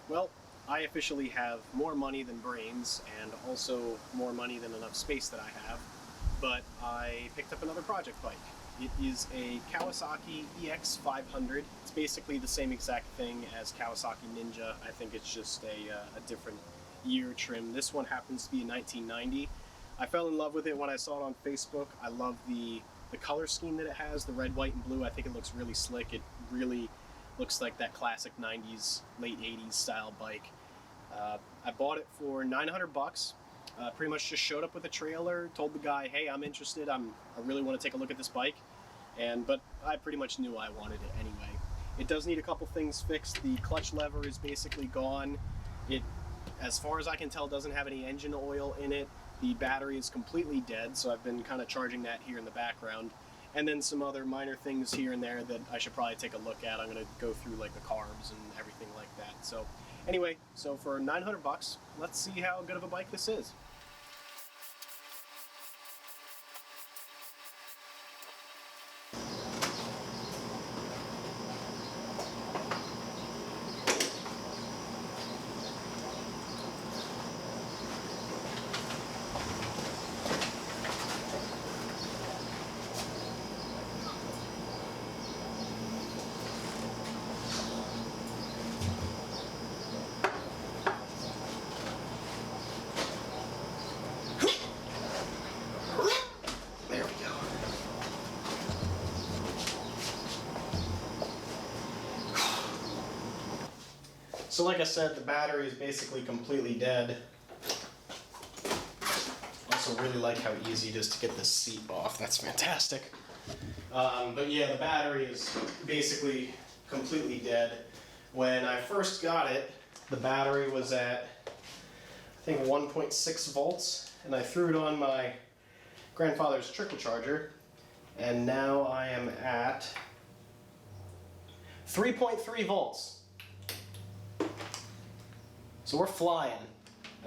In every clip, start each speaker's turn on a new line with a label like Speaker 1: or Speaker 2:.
Speaker 1: Well, I officially have more money than brains and also more money than enough space that I have, but I picked up another project bike. It is a Kawasaki EX500. It's basically the same exact thing as Kawasaki Ninja. I think it's just a different year trim. This one happens to be a 1990. I fell in love with it when I saw it on Facebook. I love the color scheme that it has, the red, white, and blue. I think it looks really slick. It really looks like that classic 90s, late 80s style bike. I bought it for 900 bucks. Pretty much just showed up with a trailer, told the guy, hey, I'm interested, I really want to take a look at this bike. But I pretty much knew I wanted it anyway. It does need a couple things fixed. The clutch lever is basically gone. It, as far as I can tell, doesn't have any engine oil in it. The battery is completely dead, so I've been kind of charging that here in the background. And then some other minor things here and there that I should probably take a look at. I'm going to go through like the carbs and everything like that. So anyway, so for 900 bucks, let's see how good of a bike this is. So like I said, the battery is basically completely dead. Also really like how easy it is to get this seat off. That's fantastic. But yeah, the battery is basically completely dead. When I first got it, the battery was at, I think, 1.6 volts, and I threw it on my grandfather's trickle charger, and now I am at 3.3 volts. So we're flying.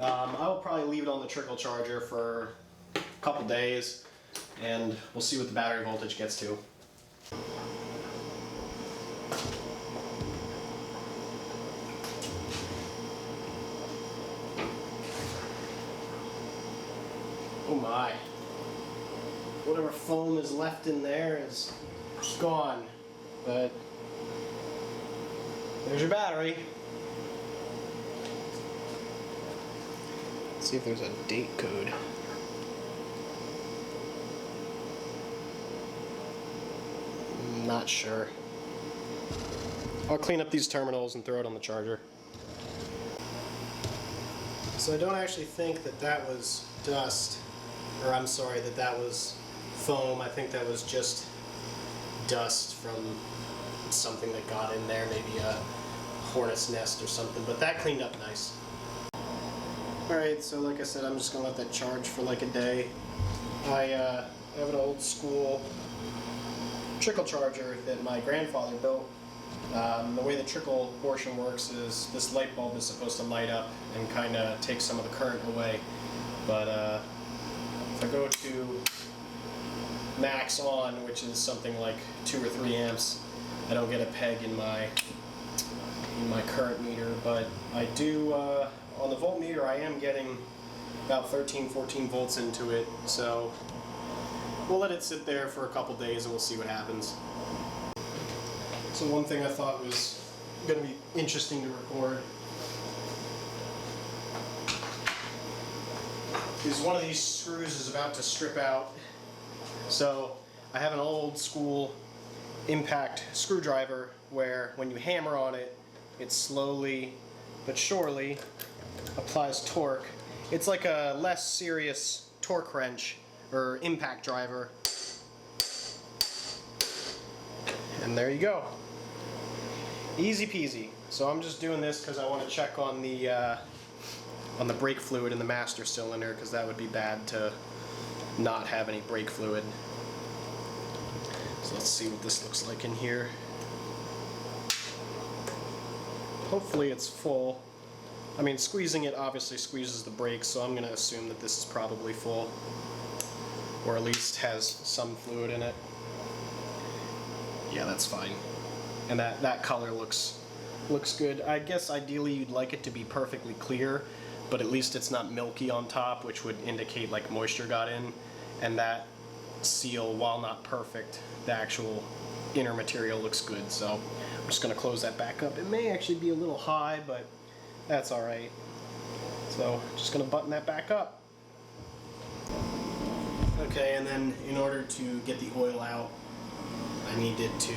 Speaker 1: I will probably leave it on the trickle charger for a couple days, and we'll see what the battery voltage gets to. Oh my. Whatever foam is left in there is gone, but there's your battery. See if there's a date code. Not sure. I'll clean up these terminals and throw it on the charger. So I don't actually think that that was dust, or I'm sorry, that was foam. I think that was just dust from something that got in there, maybe a hornet's nest or something, but that cleaned up nice. Alright, so like I said, I'm just going to let that charge for like a day. I have an old school trickle charger that my grandfather built. The way the trickle portion works is this light bulb is supposed to light up and kind of take some of the current away. But if I go to max on, which is something like 2 or 3 amps, I don't get a peg in my current meter, but I do, on the voltmeter I am getting about 13-14 volts into it, so we'll let it sit there for a couple days and we'll see what happens. So one thing I thought was going to be interesting to record is one of these screws is about to strip out. So I have an old school impact screwdriver where when you hammer on it, it slowly but surely applies torque. It's like a less serious torque wrench or impact driver. And there you go. Easy peasy. So I'm just doing this because I want to check on the brake fluid in the master cylinder, because that would be bad to not have any brake fluid. So let's see what this looks like in here. Hopefully it's full. I mean, squeezing it obviously squeezes the brakes, so I'm going to assume that this is probably full, or at least has some fluid in it. Yeah, that's fine. And that color looks Looks good. I guess ideally you'd like it to be perfectly clear, but at least it's not milky on top, which would indicate like moisture got in. And that seal, while not perfect, the actual inner material looks good. So I'm just going to close that back up. It may actually be a little high, but that's all right. So just going to button that back up. Okay, and then in order to get the oil out, I needed to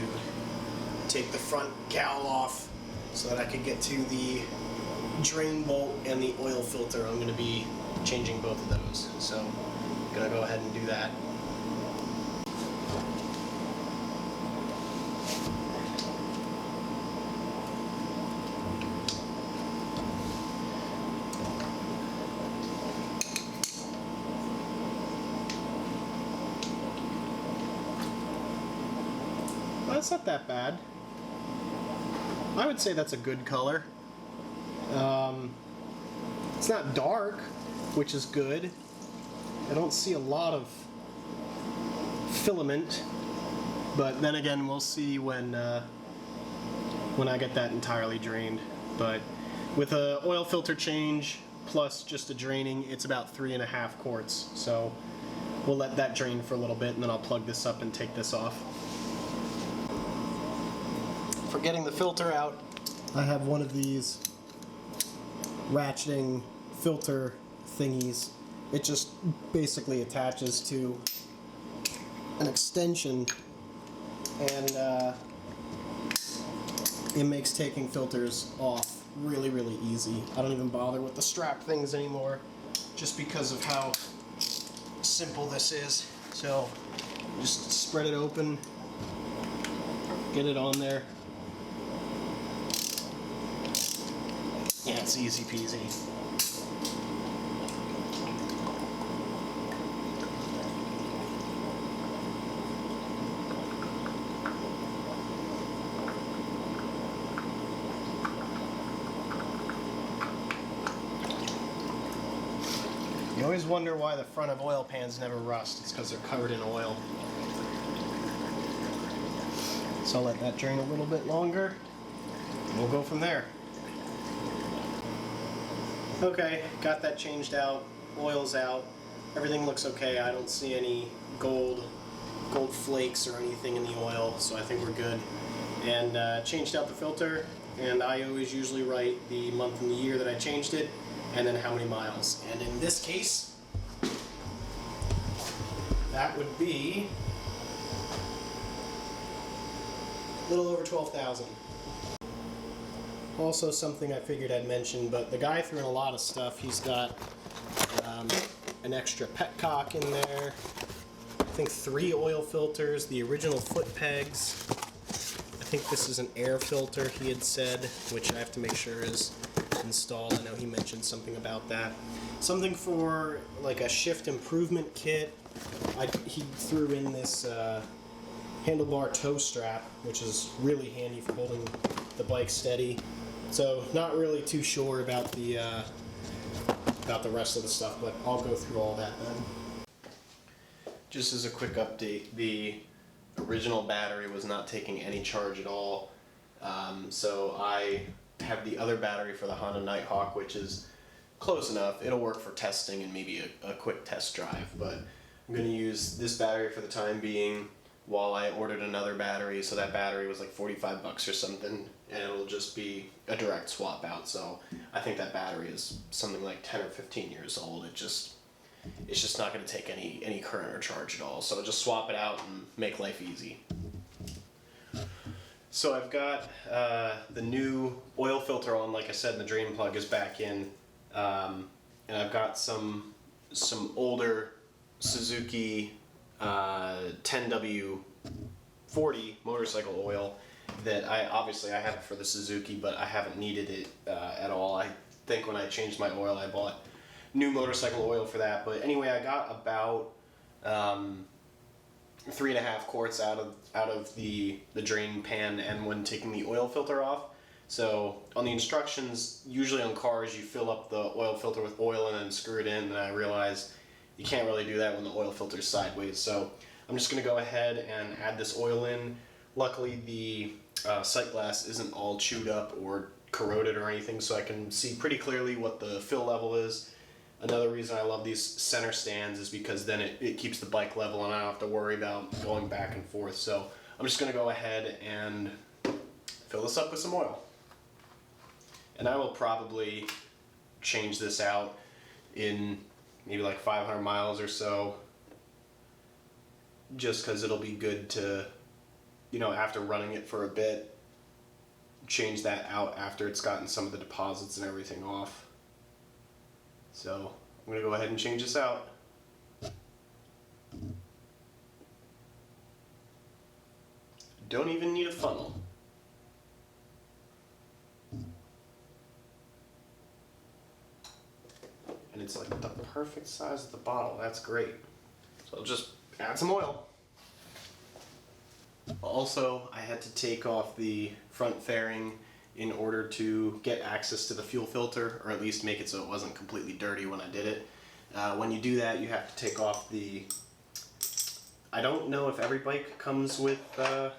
Speaker 1: take the front cowl off so that I could get to the drain bolt and the oil filter. I'm going to be changing both of those, so I'm going to go ahead and do that. That's not that bad. I would say that's a good color. It's not dark, which is good. I don't see a lot of filament, but then again, we'll see when I get that entirely drained. But with a oil filter change plus just a draining, it's about 3.5 quarts. So we'll let that drain for a little bit, and then I'll plug this up and take this off. For getting the filter out, I have one of these ratcheting filter thingies. It just basically attaches to an extension, and it makes taking filters off really, really easy. I don't even bother with the strap things anymore, just because of how simple this is. So just spread it open, get it on there. Yeah, it's easy peasy. You always wonder why the front of oil pans never rust. It's because they're covered in oil. So I'll let that drain a little bit longer, and we'll go from there. Okay, got that changed out, oil's out, everything looks okay. I don't see any gold flakes or anything in the oil, so I think we're good. And changed out the filter, and I always usually write the month and the year that I changed it, and then how many miles. And in this case, that would be a little over 12,000. Also something I figured I'd mention, but the guy threw in a lot of stuff. He's got an extra petcock in there, I think 3 oil filters, the original foot pegs. I think this is an air filter, he had said, which I have to make sure is installed. I know he mentioned something about that. Something for like a shift improvement kit. He threw in this handlebar toe strap, which is really handy for holding the bike steady. So not really too sure about the rest of the stuff, but I'll go through all that then. Just as a quick update, the original battery was not taking any charge at all. So I have the other battery for the Honda Nighthawk, which is close enough. It'll work for testing and maybe a quick test drive, but I'm going to use this battery for the time being while I ordered another battery. So that battery was like 45 bucks or something, and it'll just be a direct swap out. So I think that battery is something like 10 or 15 years old. It's just not going to take any current or charge at all. So I'll just swap it out and make life easy. So I've got the new oil filter on, like I said, and the drain plug is back in, and I've got some older Suzuki 10W40 motorcycle oil that I have it for the Suzuki, but I haven't needed it at all. I think when I changed my oil, I bought new motorcycle oil for that. But anyway, I got about 3.5 quarts out of the drain pan, and when taking the oil filter off. So on the instructions, usually on cars, you fill up the oil filter with oil and then screw it in, and I realized you can't really do that when the oil filter is sideways. So I'm just going to go ahead and add this oil in. Luckily, the sight glass isn't all chewed up or corroded or anything, so I can see pretty clearly what the fill level is. Another reason I love these center stands is because then it keeps the bike level and I don't have to worry about going back and forth. So I'm just going to go ahead and fill this up with some oil. And I will probably change this out in maybe like 500 miles or so, just because it'll be good to, after running it for a bit, change that out after it's gotten some of the deposits and everything off. So I'm going to go ahead and change this out. Don't even need a funnel. And it's like the perfect size of the bottle. That's great. So I'll just add some oil. Also, I had to take off the front fairing in order to get access to the fuel filter, or at least make it so it wasn't completely dirty when I did it. When you do that, you have to take off the... I don't know if every bike comes with the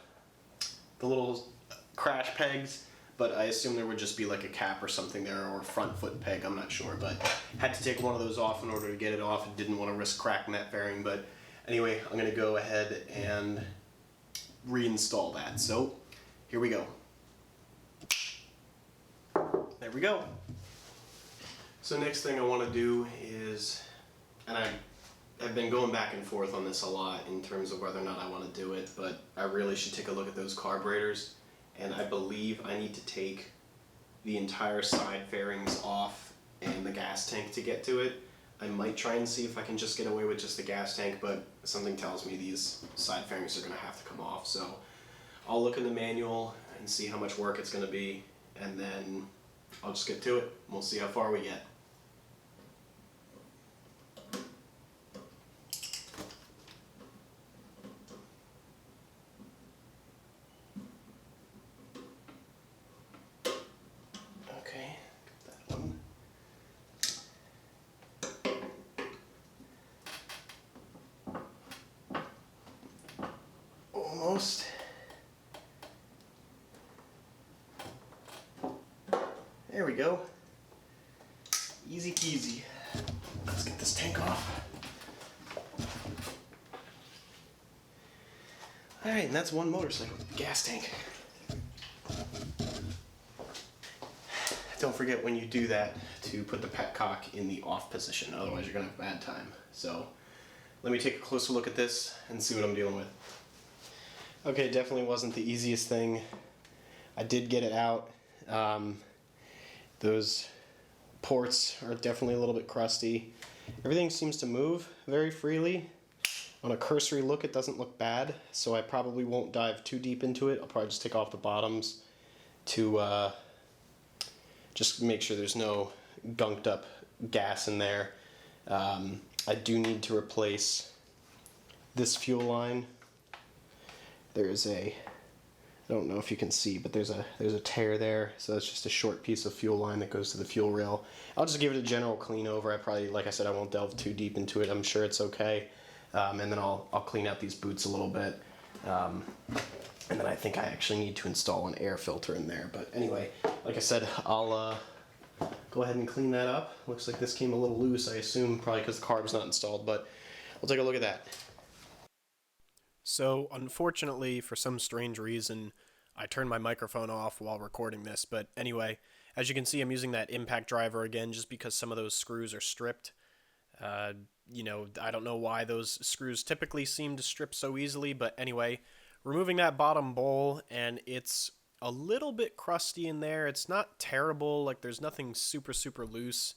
Speaker 1: little crash pegs, but I assume there would just be like a cap or something there, or a front foot peg, I'm not sure. But had to take one of those off in order to get it off. I didn't want to risk cracking that fairing, but anyway, I'm going to go ahead and reinstall that. So here we go. There we go. So next thing I want to do is, and I've been going back and forth on this a lot in terms of whether or not I want to do it, but I really should take a look at those carburetors, and I believe I need to take the entire side fairings off and the gas tank to get to it. I might try and see if I can just get away with just the gas tank, but something tells me these side fairings are going to have to come off. So I'll look in the manual and see how much work it's going to be, and then I'll just get to it. We'll see how far we get. Okay, got that one. Almost. There we go. Easy peasy. Let's get this tank off. Alright, and that's one motorcycle with the gas tank. Don't forget when you do that to put the petcock in the off position, otherwise you're going to have a bad time. So let me take a closer look at this and see what I'm dealing with. Okay, definitely wasn't the easiest thing. I did get it out. Those ports are definitely a little bit crusty. Everything seems to move very freely. On a cursory look, it doesn't look bad, so I probably won't dive too deep into it. I'll probably just take off the bottoms to just make sure there's no gunked up gas in there. I do need to replace this fuel line. There's a, I don't know if you can see, but there's a tear there, so it's just a short piece of fuel line that goes to the fuel rail. I'll just give it a general clean over. I probably, like I said, I won't delve too deep into it. I'm sure it's okay. And then I'll clean out these boots a little bit. And then I think I actually need to install an air filter in there. But anyway, like I said, I'll go ahead and clean that up. Looks like this came a little loose, I assume, probably because the carb's not installed, but we'll take a look at that. So, unfortunately, for some strange reason, I turned my microphone off while recording this, but anyway, as you can see, I'm using that impact driver again just because some of those screws are stripped. I don't know why those screws typically seem to strip so easily, but anyway, removing that bottom bowl, and it's a little bit crusty in there. It's not terrible, like there's nothing super loose.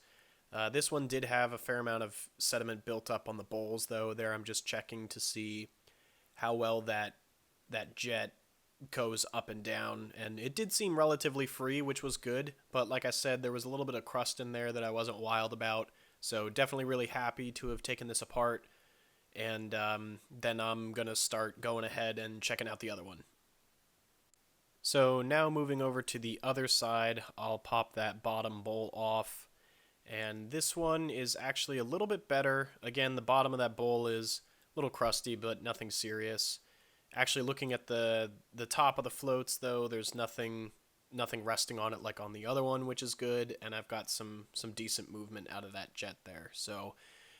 Speaker 1: This one did have a fair amount of sediment built up on the bowls, though. There I'm just checking to see how well that jet goes up and down, and it did seem relatively free, which was good, but like I said, there was a little bit of crust in there that I wasn't wild about, so definitely really happy to have taken this apart, and then I'm gonna start going ahead and checking out the other one. So now moving over to the other side, I'll pop that bottom bowl off, and this one is actually a little bit better. Again, the bottom of that bowl is a little crusty, but nothing serious. Actually, looking at the top of the floats, though, there's nothing resting on it like on the other one, which is good, and I've got some decent movement out of that jet there. So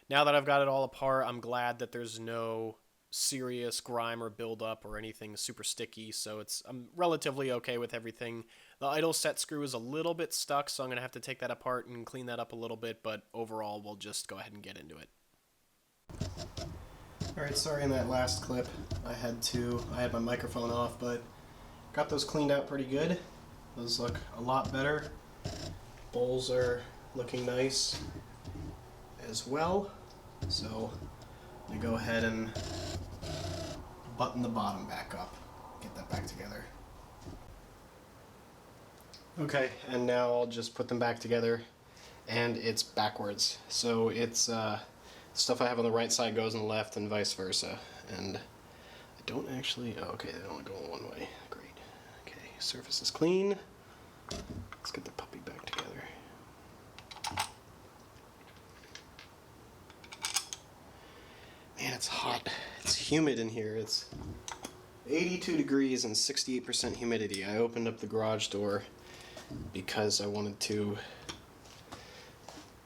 Speaker 1: now that I've got it all apart, I'm glad that there's no serious grime or buildup or anything super sticky, so I'm relatively okay with everything. The idle set screw is a little bit stuck, so I'm going to have to take that apart and clean that up a little bit, but overall we'll just go ahead and get into it. Alright, sorry in that last clip I had my microphone off, but got those cleaned out pretty good. Those look a lot better. Bowls are looking nice as well, so I'm going to go ahead and button the bottom back up, get that back together. Okay, and now I'll just put them back together, and it's backwards. So it's stuff I have on the right side goes on the left and vice versa. And I don't actually, oh, okay, they only go one way. Great. Okay, surface is clean. Let's get the puppy back together. Man, it's hot. It's humid in here. It's 82 degrees and 68% humidity. I opened up the garage door because I wanted to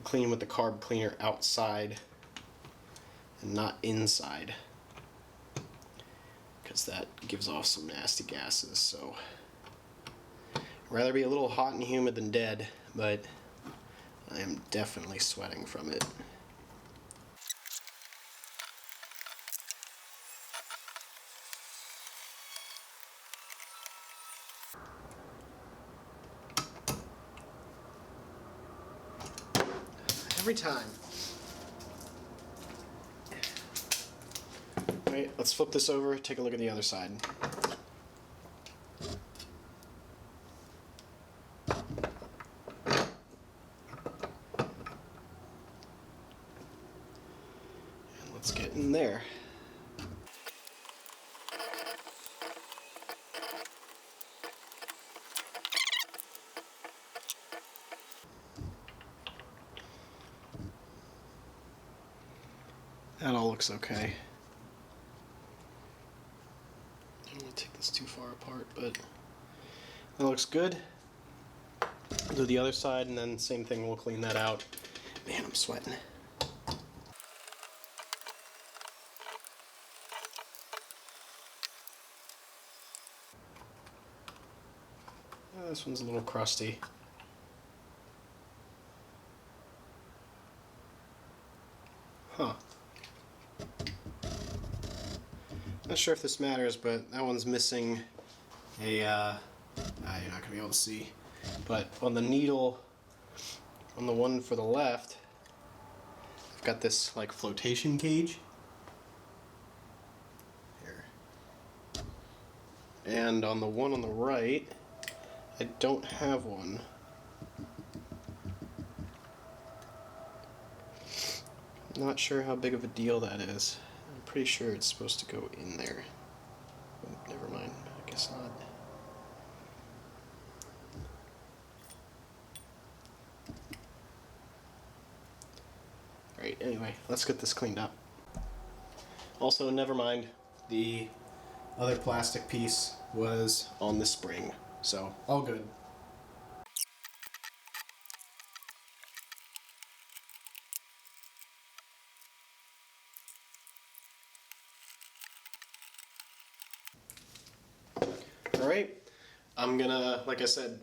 Speaker 1: clean with the carb cleaner outside and not inside, because that gives off some nasty gases. So I'd rather be a little hot and humid than dead, but I am definitely sweating from it. Every time. Alright, let's flip this over, take a look at the other side. And let's get in there. That all looks okay. I don't want to take this too far apart, but that looks good. Do the other side, and then same thing, we'll clean that out. Man, I'm sweating. Oh, this one's a little crusty. Huh. Not sure if this matters, but that one's missing a, you're not going to be able to see, but on the needle, on the one for the left, I've got this like flotation cage. Here. And on the one on the right, I don't have one. Not sure how big of a deal that is. I'm pretty sure it's supposed to go in there. Oh, never mind, I guess not. Alright, anyway, let's get this cleaned up. Also, never mind, the other plastic piece was on the spring, so all good. Alright, I'm gonna, like I said,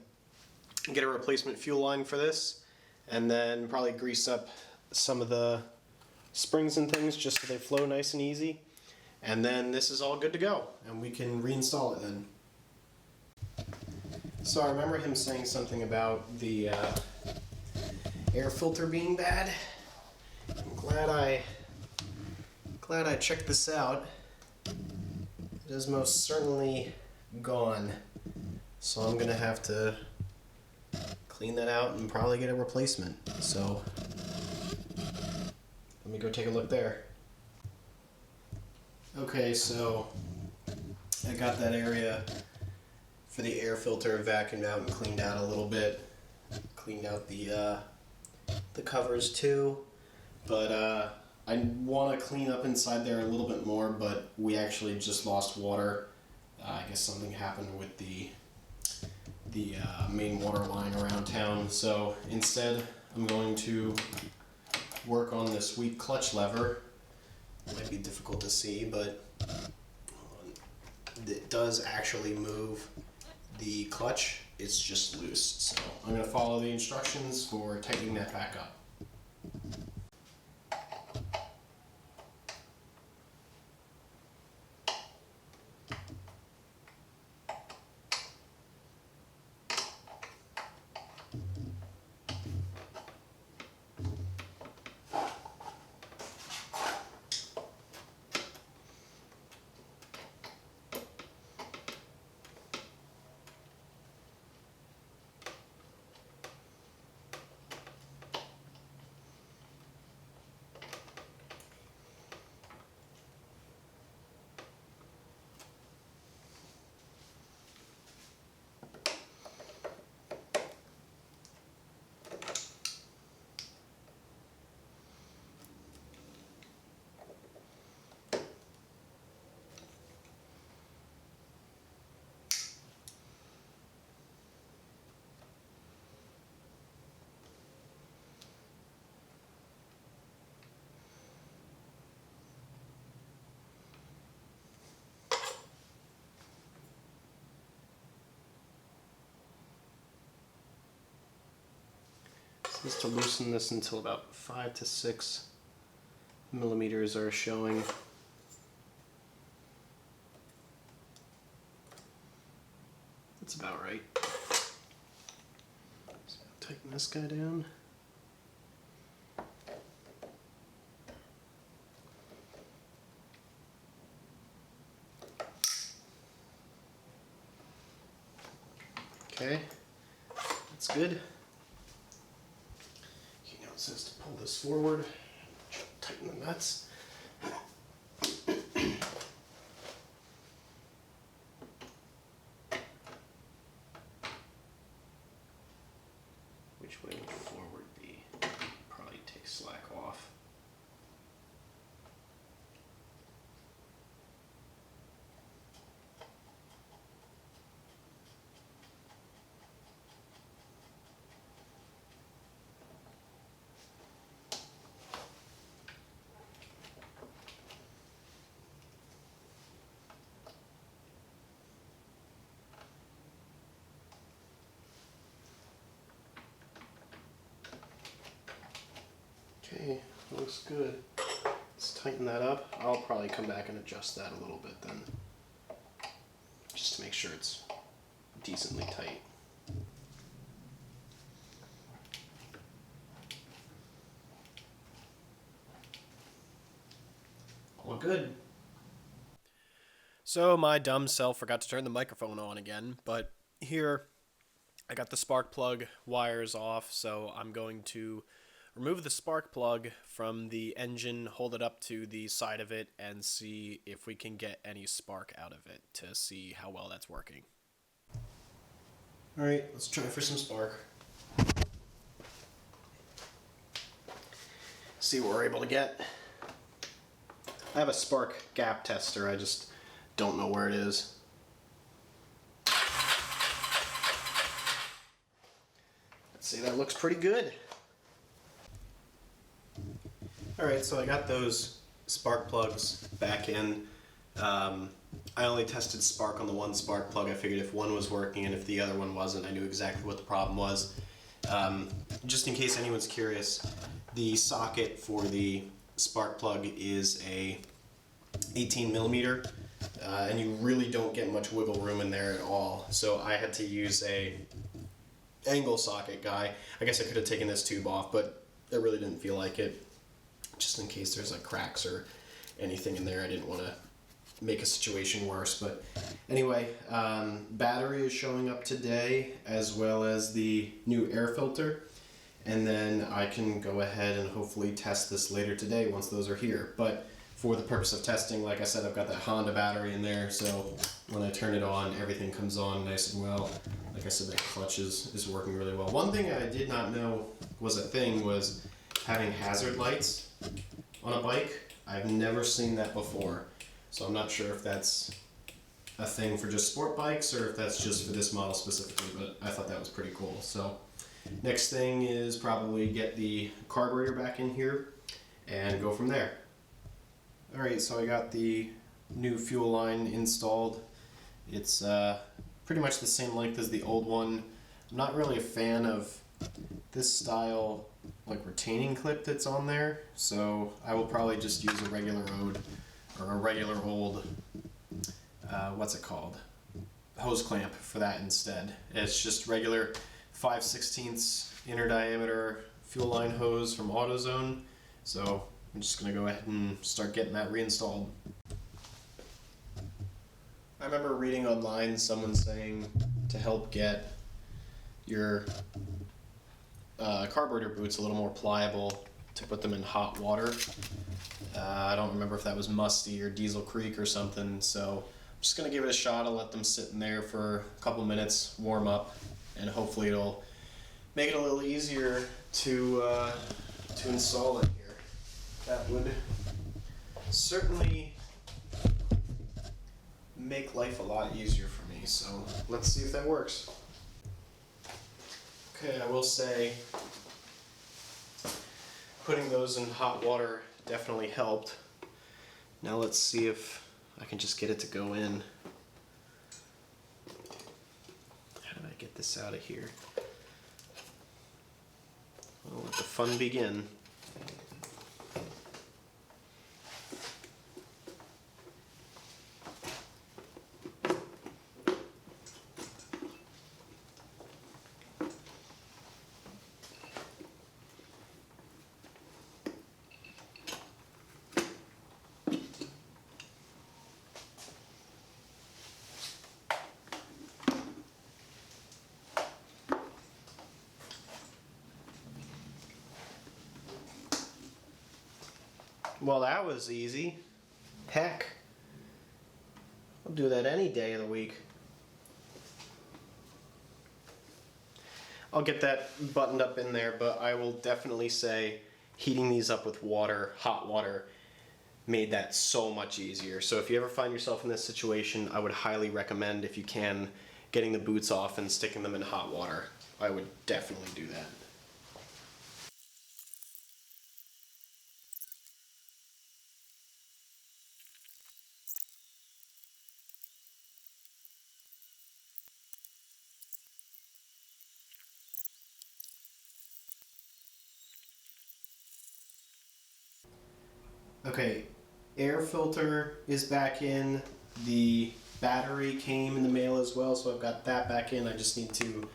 Speaker 1: get a replacement fuel line for this, and then probably grease up some of the springs and things just so they flow nice and easy. And then this is all good to go, and we can reinstall it then. So I remember him saying something about the air filter being bad. I'm glad I checked this out. It is most certainly gone, so I'm gonna have to clean that out and probably get a replacement. So let me go take a look there. Okay, so I got that area for the air filter vacuumed out and cleaned out a little bit. Cleaned out the covers too, but I want to clean up inside there a little bit more, but we actually just lost water. I guess something happened with the main water line around town. So instead, I'm going to work on this weak clutch lever. It might be difficult to see, but it does actually move the clutch. It's just loose. So I'm going to follow the instructions for tightening that back up. Just to loosen this until about 5 to 6 millimeters are showing. That's about right. So tighten this guy down. Okay, that's good. It says to pull this forward, tighten the nuts. Which way would forward be? Probably take slack off. Okay, looks good. Let's tighten that up. I'll probably come back and adjust that a little bit then, just to make sure it's decently tight. All good. So my dumb self forgot to turn the microphone on again, but here I got the spark plug wires off, so I'm going to remove the spark plug from the engine, hold it up to the side of it, and see if we can get any spark out of it to see how well that's working. Alright, let's try for some spark. See what we're able to get. I have a spark gap tester, I just don't know where it is. Let's see, that looks pretty good. Alright, so I got those spark plugs back in. I only tested spark on the one spark plug. I figured if one was working and if the other one wasn't, I knew exactly what the problem was. Just in case anyone's curious, the socket for the spark plug is a 18 millimeter, and you really don't get much wiggle room in there at all. So I had to use a angle socket guy. I guess I could have taken this tube off, but I really didn't feel like it. Just in case there's like cracks or anything in there, I didn't want to make a situation worse. But anyway, battery is showing up today, as well as the new air filter, and then I can go ahead and hopefully test this later today once those are here. But for the purpose of testing, like I said, I've got that Honda battery in there, so when I turn it on, everything comes on nice and well. Like I said, that clutch is working really well. One thing I did not know was a thing was having hazard lights on a bike. I've never seen that before, so I'm not sure if that's a thing for just sport bikes or if that's just for this model specifically, but I thought that was pretty cool. So next thing is probably get the carburetor back in here and go from there. Alright, so I got the new fuel line installed. It's pretty much the same length as the old one. I'm not really a fan of this style like retaining clip that's on there, so I will probably just use a regular old what's it called? Hose clamp for that instead. It's just regular 5/16 inner diameter fuel line hose from AutoZone. So I'm just gonna go ahead and start getting that reinstalled. I remember reading online someone saying to help get your carburetor boots a little more pliable to put them in hot water. I don't remember if that was Musty or Diesel Creek or something, so I'm just going to give it a shot. I'll let them sit in there for a couple minutes, warm up, and hopefully it'll make it a little easier to install in here. That would certainly make life a lot easier for me, so let's see if that works. Okay, I will say putting those in hot water definitely helped. Now let's see if I can just get it to go in. How do I get this out of here? Well, let the fun begin. Well, that was easy. Heck, I'll do that any day of the week. I'll get that buttoned up in there, but I will definitely say heating these up with water, hot water, made that so much easier. So if you ever find yourself in this situation, I would highly recommend, if you can, getting the boots off and sticking them in hot water. I would definitely do that. Okay, air filter is back in. The battery came in the mail as well, so I've got that back in. I just need to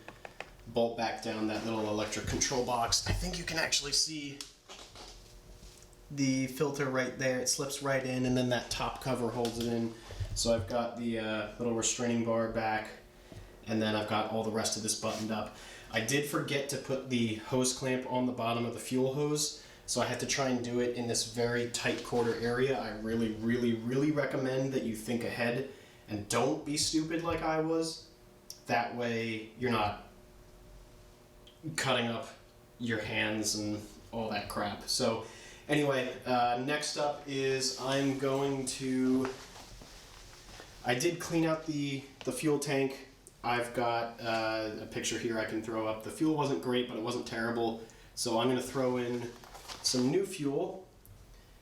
Speaker 1: bolt back down that little electric control box. I think you can actually see the filter right there. It slips right in, and then that top cover holds it in. So I've got the little restraining bar back, and then I've got all the rest of this buttoned up. I did forget to put the hose clamp on the bottom of the fuel hose, so I had to try and do it in this very tight quarter area. I really, really, really recommend that you think ahead and don't be stupid like I was. That way you're not cutting up your hands and all that crap. So anyway, next up is I did clean out the fuel tank. I've got a picture here I can throw up. The fuel wasn't great, but it wasn't terrible. So I'm gonna throw in some new fuel,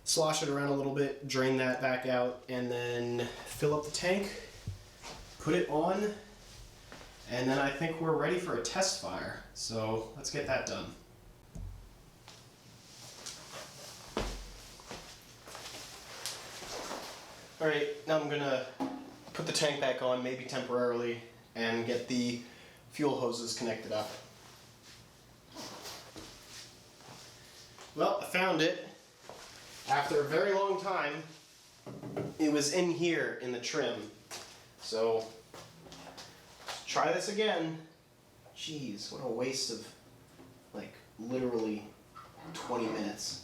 Speaker 1: slosh it around a little bit, drain that back out, and then fill up the tank, put it on, and then I think we're ready for a test fire. So let's get that done. Alright, now I'm gonna put the tank back on, maybe temporarily, and get the fuel hoses connected up. Well, I found it. After a very long time, it was in here in the trim. So, let's try this again. Jeez, what a waste of, like, literally 20 minutes.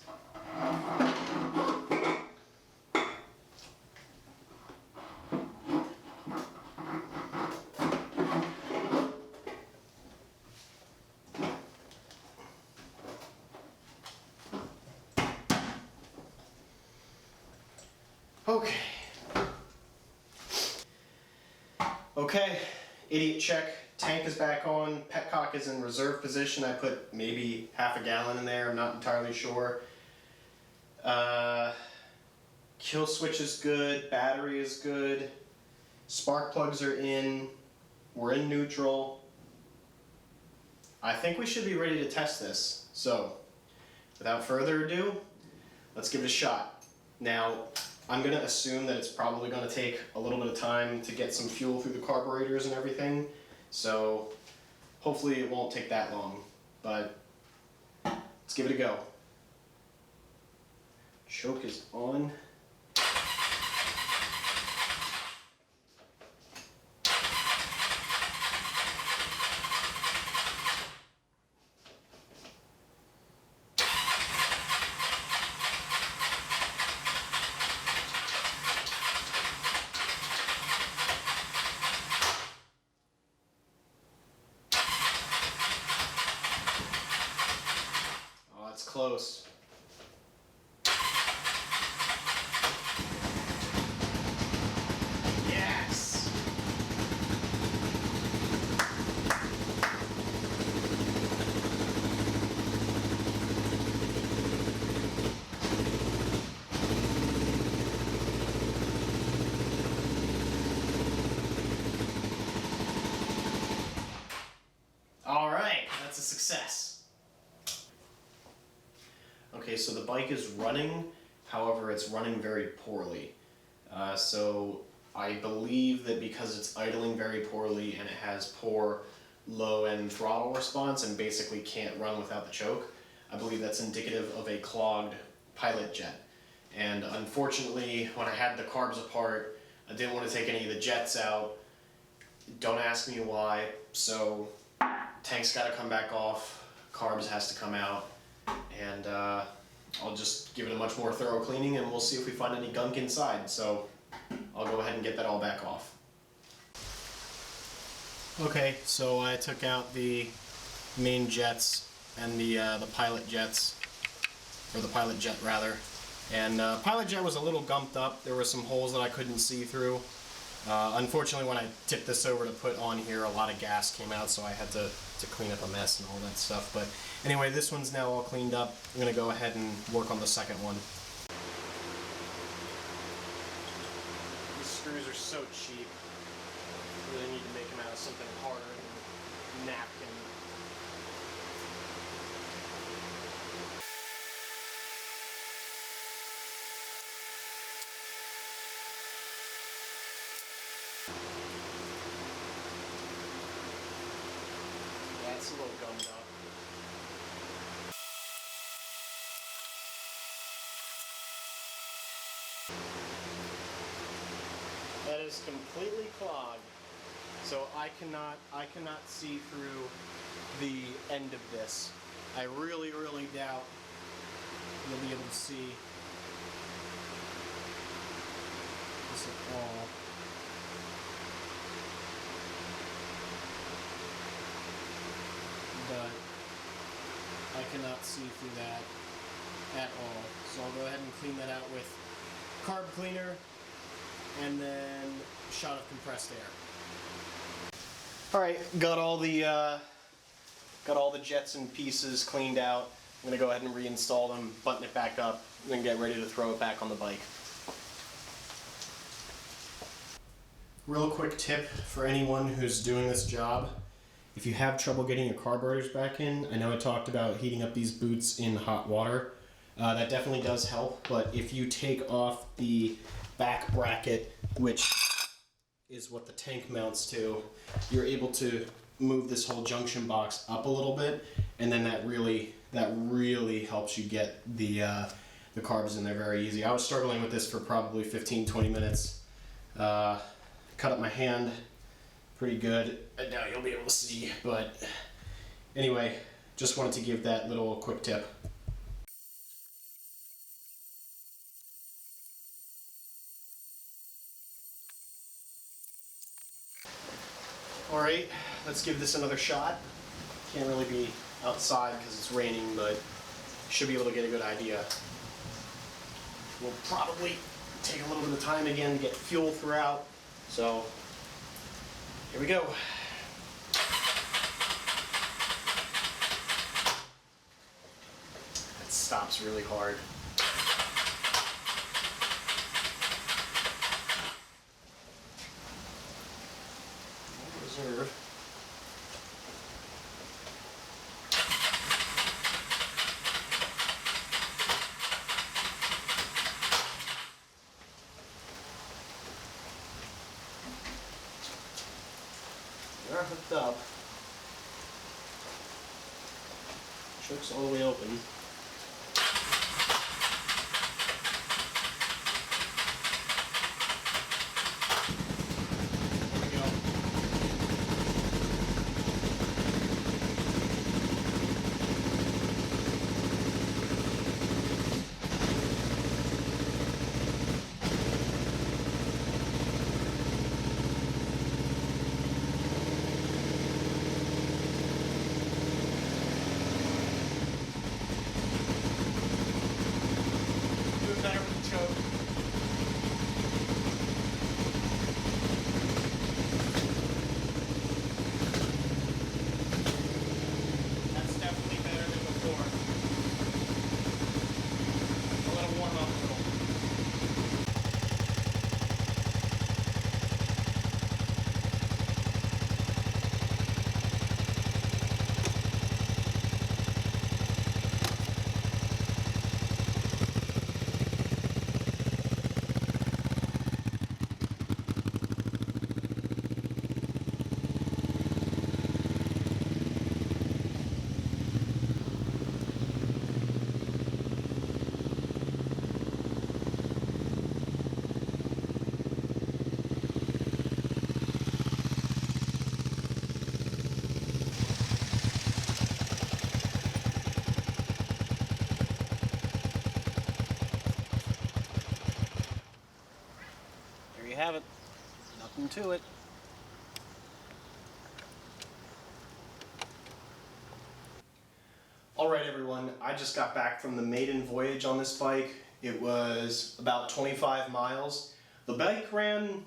Speaker 1: Okay. Okay, idiot check. Tank is back on. Petcock is in reserve position. I put maybe half a gallon in there. I'm not entirely sure. Kill switch is good. Battery is good. Spark plugs are in. We're in neutral. I think we should be ready to test this. So, without further ado, let's give it a shot. Now, I'm going to assume that it's probably going to take a little bit of time to get some fuel through the carburetors and everything. So, hopefully it won't take that long. But, let's give it a go. Choke is on. Oh, it's close. Yes! All right, that's a success. Okay, so the bike is running, however it's running very poorly. So I believe that because it's idling very poorly and it has poor low-end throttle response and basically can't run without the choke, I believe that's indicative of a clogged pilot jet. And unfortunately, when I had the carbs apart, I didn't want to take any of the jets out. Don't ask me why, so tank's got to come back off, carbs has to come out, and I'll just give it a much more thorough cleaning and we'll see if we find any gunk inside. So I'll go ahead and get that all back off. Okay, so I took out the main jets and the pilot jets, or the pilot jet rather. And pilot jet was a little gumped up. There were some holes that I couldn't see through. Unfortunately, when I tipped this over to put on here, a lot of gas came out, so I had to clean up a mess and all that stuff. But anyway, this one's now all cleaned up. I'm going to go ahead and work on the second one. These screws are so cheap. I really need to make them out of something harder than napkin. That's a little gummed up. That is completely clogged, so I cannot see through the end of this. I really doubt you'll be able to see this at all. But I cannot see through that at all. So I'll go ahead and clean that out with carb cleaner and then a shot of compressed air. Alright, got all the jets and pieces cleaned out. I'm going to go ahead and reinstall them, button it back up, and then get ready to throw it back on the bike. Real quick tip for anyone who's doing this job. If you have trouble getting your carburetors back in, I know I talked about heating up these boots in hot water. That definitely does help, but if you take off the back bracket, which is what the tank mounts to, you're able to move this whole junction box up a little bit, and then that really helps you get the carbs in there very easy. I was struggling with this for probably 15-20 minutes. Cut up my hand pretty good. I doubt you'll be able to see, but anyway, just wanted to give that little quick tip. Alright, let's give this another shot. Can't really be outside because it's raining, but should be able to get a good idea. We'll probably take a little bit of time again to get fuel throughout. So here we go. It stops really hard. Reserve. We are hooked up. Choke's all the way open. Better with the choke. That's definitely better than before. I'll let it warm up a little. There you have it. Nothing to it. Alright everyone, I just got back from the maiden voyage on this bike. It was about 25 miles. The bike ran,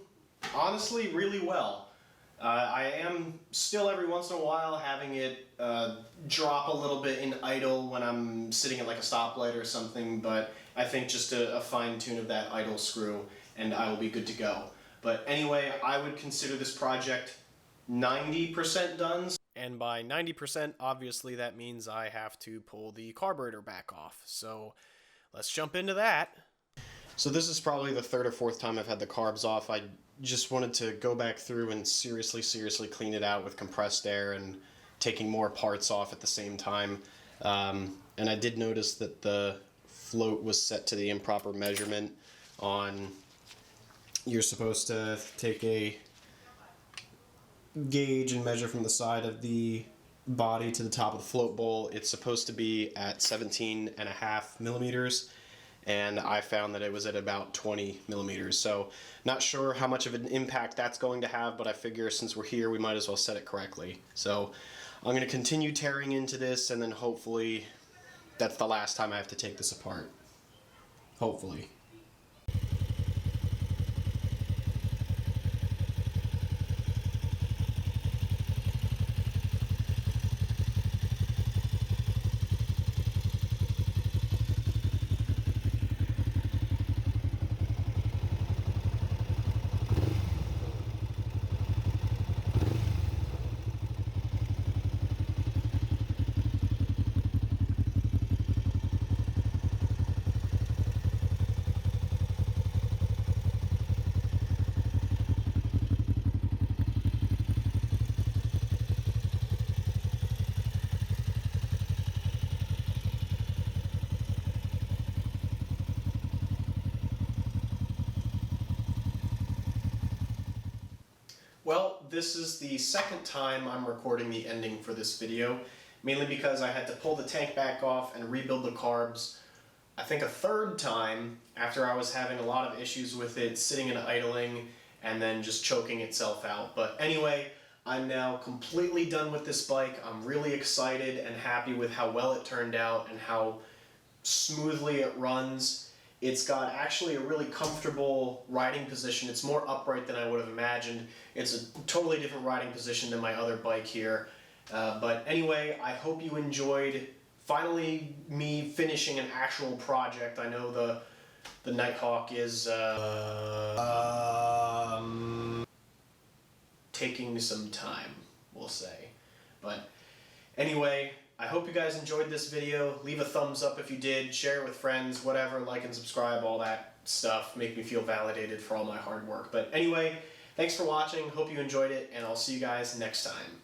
Speaker 1: honestly, really well. I am still every once in a while having it drop a little bit in idle when I'm sitting at like a stoplight or something, but I think just a fine tune of that idle screw and I will be good to go. But anyway, I would consider this project 90% done. And by 90%, obviously that means I have to pull the carburetor back off. So let's jump into that. So this is probably the third or fourth time I've had the carbs off. I just wanted to go back through and seriously clean it out with compressed air and taking more parts off at the same time. And I did notice that the float was set to the improper measurement on... You're supposed to take a gauge and measure from the side of the body to the top of the float bowl. It's supposed to be at 17.5 millimeters, and I found that it was at about 20 millimeters. So not sure how much of an impact that's going to have, but I figure since we're here, we might as well set it correctly. So I'm going to continue tearing into this, and then hopefully that's the last time I have to take this apart. Hopefully. Well, this is the second time I'm recording the ending for this video, mainly because I had to pull the tank back off and rebuild the carbs, I think a third time after I was having a lot of issues with it sitting and idling and then just choking itself out. But anyway, I'm now completely done with this bike. I'm really excited and happy with how well it turned out and how smoothly it runs. It's got actually a really comfortable riding position. It's more upright than I would have imagined. It's a totally different riding position than my other bike here. But anyway, I hope you enjoyed finally me finishing an actual project. I know the Nighthawk is taking some time, we'll say. But anyway, I hope you guys enjoyed this video. Leave a thumbs up if you did, share it with friends, whatever, like and subscribe, all that stuff. Make me feel validated for all my hard work. But anyway, thanks for watching, hope you enjoyed it, and I'll see you guys next time.